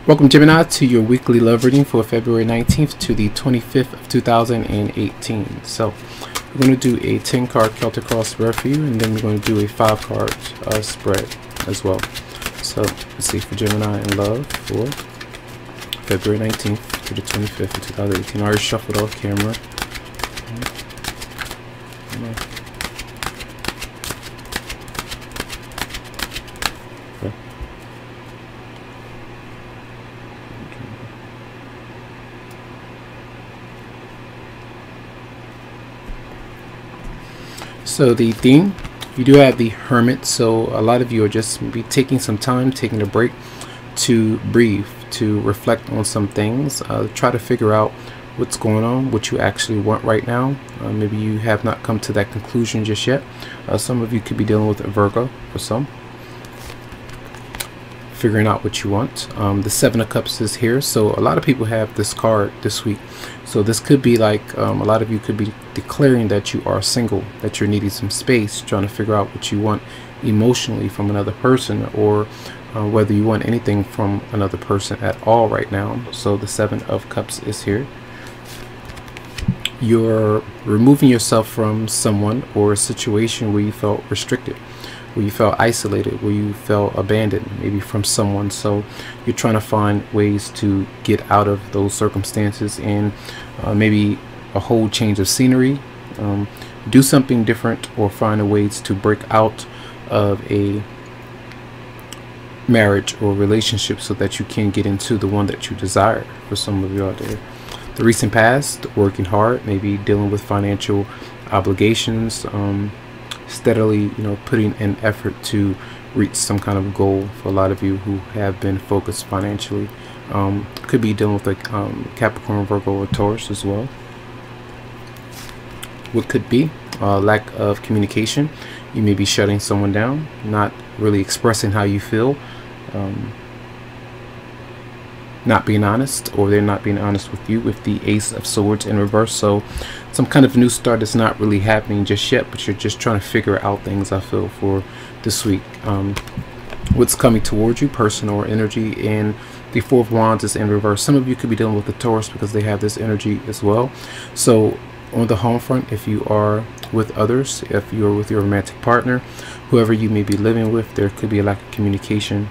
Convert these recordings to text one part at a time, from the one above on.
Welcome, Gemini, to your weekly love reading for February 19th to the 25th of 2018. So we're going to do a 10-card Celtic cross spread for you, and then we're going to do a 5-card spread as well. So let's see for Gemini in love for February 19th to the 25th of 2018. I already shuffled off camera. So the theme, you do have the Hermit, so a lot of you are just maybe taking some time, taking a break to breathe, to reflect on some things, try to figure out what's going on, what you actually want right now. Maybe you have not come to that conclusion just yet. Some of you could be dealing with a Virgo for some, figuring out what you want. The Seven of Cups is here, so a lot of people have this card this week. So this could be like a lot of you could be declaring that you are single, that you're needing some space, trying to figure out what you want emotionally from another person, or whether you want anything from another person at all right now. So the Seven of Cups is here. You're removing yourself from someone or a situation where you felt restricted, where you felt isolated, where you felt abandoned, maybe from someone. So you're trying to find ways to get out of those circumstances, and maybe a whole change of scenery, do something different, or find a ways to break out of a marriage or relationship so that you can get into the one that you desire. For some of you out there, the recent past, working hard, maybe dealing with financial obligations, steadily, putting an effort to reach some kind of goal. For a lot of you who have been focused financially, could be dealing with like Capricorn, Virgo, or Taurus as well. What could be lack of communication. You may be shutting someone down, not really expressing how you feel, not being honest, or they're not being honest with you, with the Ace of Swords in reverse. So some kind of new start is not really happening just yet, but you're just trying to figure out things, I feel, for this week. What's coming towards you, personal or energy, and the Four of Wands is in reverse. Some of you could be dealing with the Taurus because they have this energy as well. So on the home front, if you are with others, if you're with your romantic partner, whoever you may be living with, there could be a lack of communication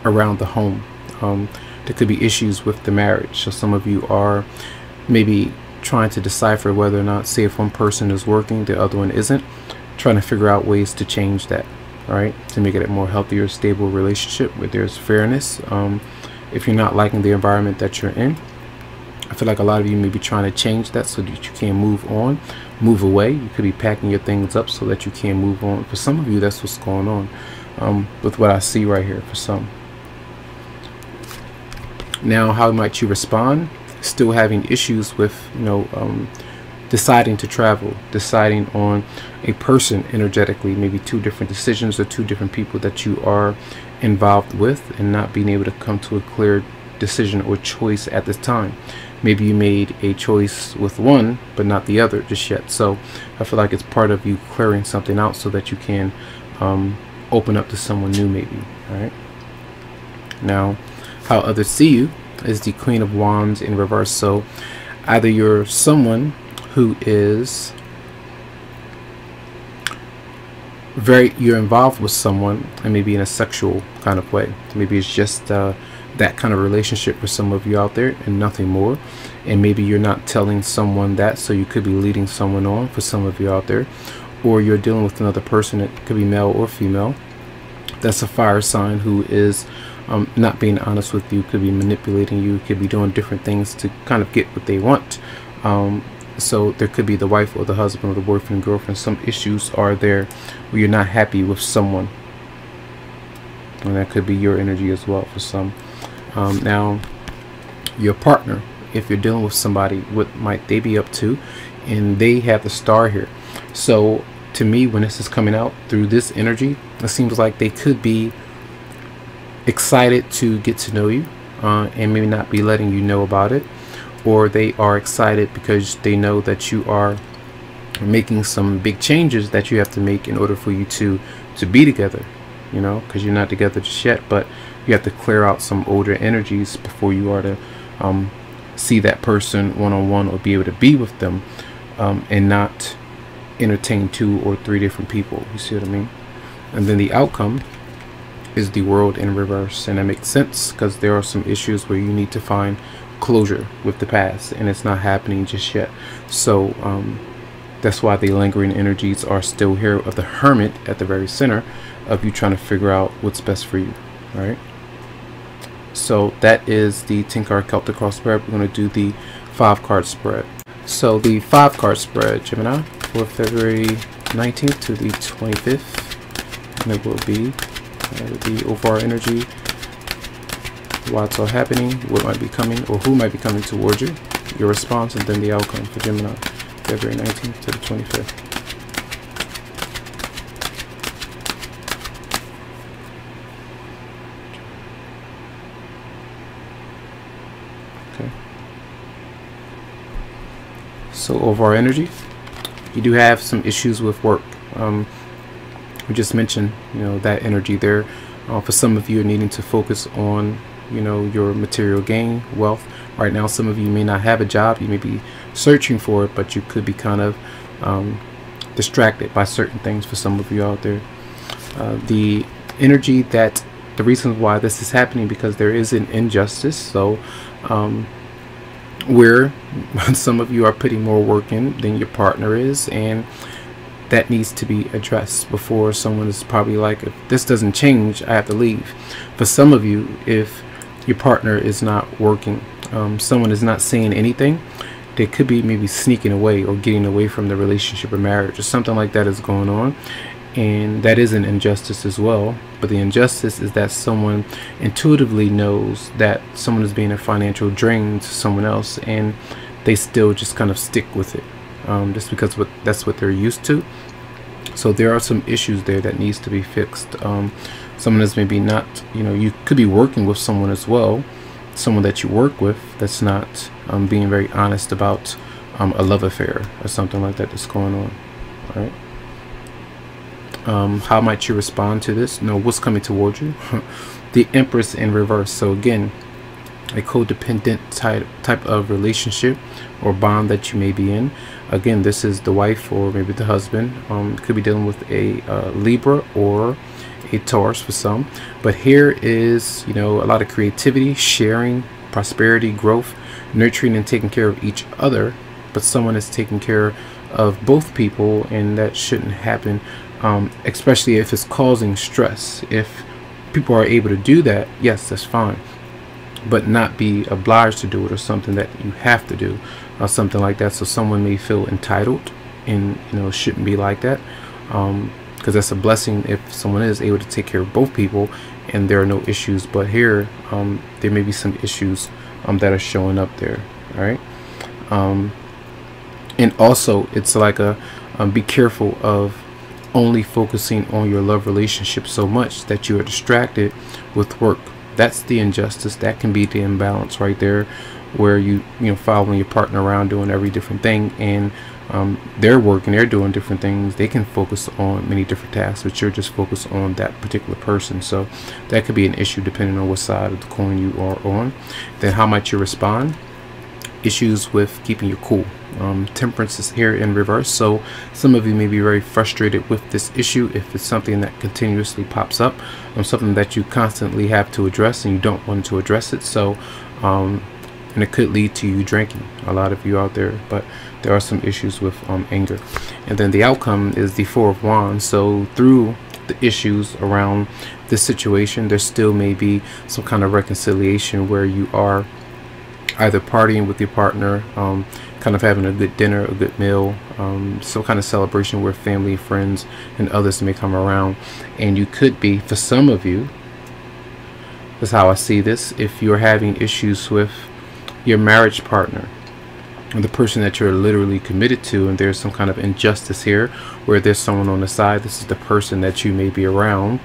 around the home. There could be issues with the marriage. So some of you are maybe trying to decipher whether or not, say if one person is working, the other one isn't, trying to figure out ways to change that, right, to make it a more healthier, stable relationship where there's fairness. If you're not liking the environment that you're in, I feel like a lot of you may be trying to change that so that you can move on, move away. You could be packing your things up so that you can move on. For some of you, that's what's going on with what I see right here for some. Now, how might you respond? Still having issues with, deciding to travel, deciding on a person energetically, maybe two different decisions or two different people that you are involved with, and not being able to come to a clear decision or choice at this time. Maybe you made a choice with one but not the other just yet. So I feel like it's part of you clearing something out so that you can open up to someone new, maybe. All right. Now, how others see you is the Queen of Wands in reverse. So either you're someone who is you're involved with someone, and maybe in a sexual kind of way. Maybe it's just that kind of relationship for some of you out there and nothing more. And maybe you're not telling someone that, so you could be leading someone on for some of you out there. Or you're dealing with another person, it could be male or female, that's a fire sign, who is not being honest with you, could be manipulating you, could be doing different things to kind of get what they want. So there could be the wife or the husband or the boyfriend, girlfriend. Some issues are there where you're not happy with someone, and that could be your energy as well for some. Now, your partner, if you're dealing with somebody, what might they be up to? And they have the Star here. So to me, when this is coming out through this energy, it seems like they could be excited to get to know you, and maybe not be letting you know about it, or they are excited because they know that you are making some big changes that you have to make in order for you to be together, because you're not together just yet. But you have to clear out some older energies before you are to see that person one-on-one or be able to be with them, and not entertain 2 or 3 different people. You see what I mean? And then the outcome is the World in reverse, and that makes sense because there are some issues where you need to find closure with the past, and it's not happening just yet. So that's why the lingering energies are still here of the Hermit at the very center of you trying to figure out what's best for you. All right, so that is the 10-card Celtic cross spread. We're going to do the 5-card spread. So the 5-card spread, Gemini, for February 19th to the 25th, and it will be the overall energy, why it's all happening, what might be coming, or who might be coming towards you, your response, and then the outcome for Gemini, February 19th to the 25th. Okay. So overall energy, you do have some issues with work. We just mentioned, that energy there. For some of you, are needing to focus on, your material gain, wealth. Right now, some of you may not have a job. You may be searching for it, but you could be kind of distracted by certain things for some of you out there. The energy that the reason why this is happening, because there is an injustice. So where some of you are putting more work in than your partner is, and that needs to be addressed before someone is probably like, if this doesn't change, I have to leave. For some of you, if your partner is not working, someone is not saying anything, they could be maybe sneaking away or getting away from the relationship or marriage, or something like that is going on, and that is an injustice as well. But the injustice is that someone intuitively knows that someone is being a financial drain to someone else, and they still just kind of stick with it. Just because that's what they're used to. So there are some issues there that needs to be fixed. Someone is maybe not, you could be working with someone as well, someone that you work with that's not being very honest about a love affair or something like that that's going on. All right. How might you respond to this? What's coming towards you? The Empress in reverse. So again, a codependent type of relationship or bond that you may be in. Again, this is the wife or maybe the husband. Could be dealing with a Libra or a Taurus for some. But here is, a lot of creativity, sharing, prosperity, growth, nurturing and taking care of each other. But someone is taking care of both people, and that shouldn't happen, especially if it's causing stress. If people are able to do that, yes, that's fine, but not be obliged to do it, or something that you have to do, or something like that. So someone may feel entitled, and it shouldn't be like that, because that's a blessing if someone is able to take care of both people and there are no issues. But here there may be some issues that are showing up there. All right. And also it's like be careful of only focusing on your love relationship so much that you are distracted with work. That's the injustice. That can be the imbalance right there, where you following your partner around doing every different thing, and they're working, they're doing different things. They can focus on many different tasks, but you're just focused on that particular person. So that could be an issue depending on what side of the coin you are on. Then how might you respond? Issues with keeping your cool. Temperance is here in reverse. So some of you may be very frustrated with this issue if it's something that continuously pops up, something that you constantly have to address and you don't want to address it. So and it could lead to you drinking, a lot of you out there. But there are some issues with anger. And then the outcome is the Four of Wands. So through the issues around this situation, there still may be some kind of reconciliation where you are either partying with your partner, kind of having a good dinner, a good meal, some kind of celebration where family, friends, and others may come around. And you could be, for some of you, that's how I see this, if you're having issues with your marriage partner, and the person that you're literally committed to, and there's some kind of injustice here where there's someone on the side. This is the person that you may be around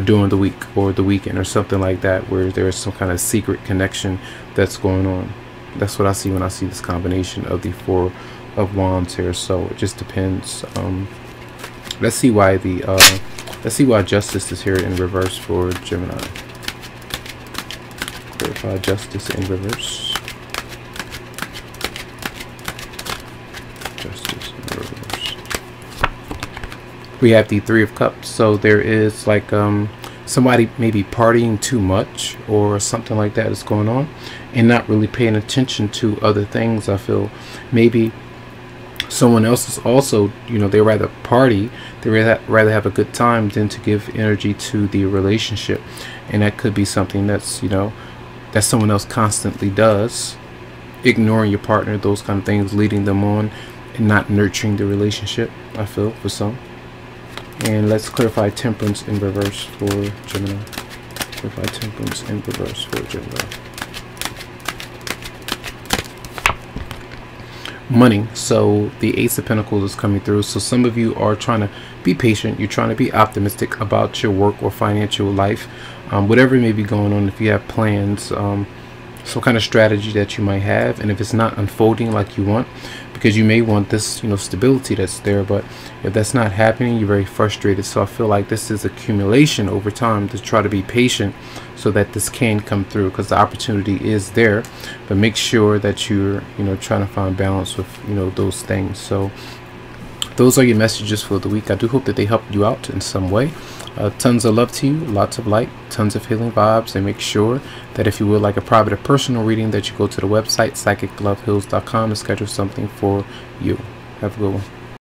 during the week or the weekend or something like that, where there's some kind of secret connection that's going on. That's what I see when I see this combination of the Four of Wands here. So it just depends. Let's see why justice is here in reverse for Gemini. clarify justice in reverse. Justice in reverse. We have the Three of Cups. So there is like somebody maybe partying too much or something like that is going on, and not really paying attention to other things. I feel maybe someone else is also, you know, they rather party, they rather have a good time than to give energy to the relationship. And that could be something that's, you know, that someone else constantly does, ignoring your partner, those kind of things, leading them on and not nurturing the relationship, I feel, for some. And let's clarify Temperance in reverse for Gemini. Clarify Temperance in reverse for Gemini. Money. So the Ace of Pentacles is coming through. So some of you are trying to be patient. You're trying to be optimistic about your work or financial life, whatever may be going on. If you have plans, some kind of strategy that you might have, and if it's not unfolding like you want, because you may want this, you know, stability that's there, but if that's not happening, you're very frustrated. So I feel like this is accumulation over time to try to be patient so that this can come through, because the opportunity is there, but make sure that you're, you know, trying to find balance with, you know, those things. So those are your messages for the week. I do hope that they helped you out in some way. Tons of love to you, lots of light, tons of healing vibes, and make sure that if you would like a private or personal reading, that you go to the website psychicloveheals.com to schedule something for you. Have a good one.